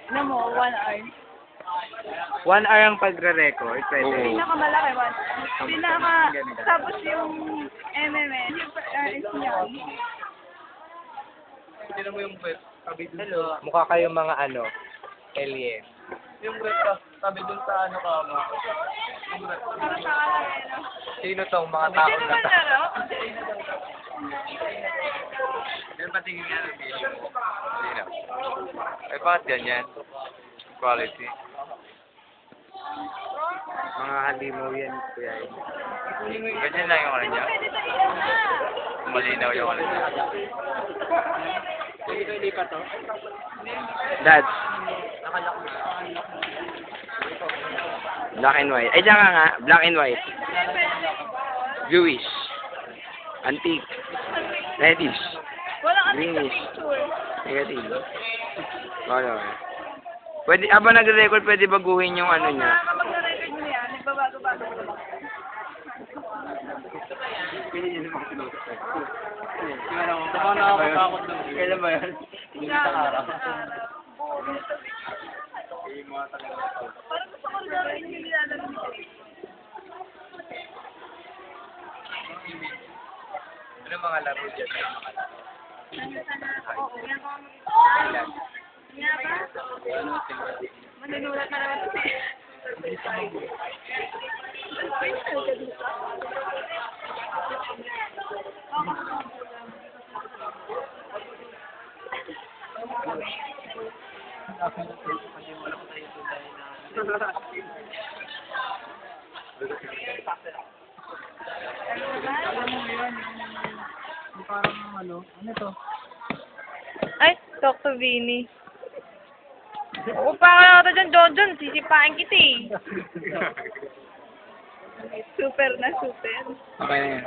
Ano mo, 1 hour. 1 hour ang pagre-record, pwede. Oo. Pinakamalaki, 1 hour. Tapos yung MMS, yung is niya. Tignan mo yung bread. Tabi dun Hello. Mukha kayong mga ano, alien. Yung bread tabi dun sa ano ka mo. Yung bread. Para sa kalero. Sino tong mga tao Sino na ba to? laro? Yan patingin nga ng video mo. Sino? Eh, bakit ganyan? Quality. Mga halimaw yan, kuya. Ganyan lang yung ano niya. Pwede sa ilan na. Malinaw yung ano niya. Dad. Black and white. Ay, diyan ka nga. Black and white. Jewish. Antique. Reddish. Wala kasi sa Greenish. picture. Negative. Wala. Pwede, habang nagre-record, pwede baguhin yung ano niya. Kapag na-record mo yan, nagbabago-bago ko lang. Saka nakakatakot dun. Kailan ba yan? Parang gusto ko rin yung nilalaro nito. Ano mga laro dyan? Oo, yan ko. Nga ba? Manunulat na naman kasi. Ay, talk to Vinny. Upa ka na ito dyan, John. Sisipain kita eh. Super na super. Okay na yan.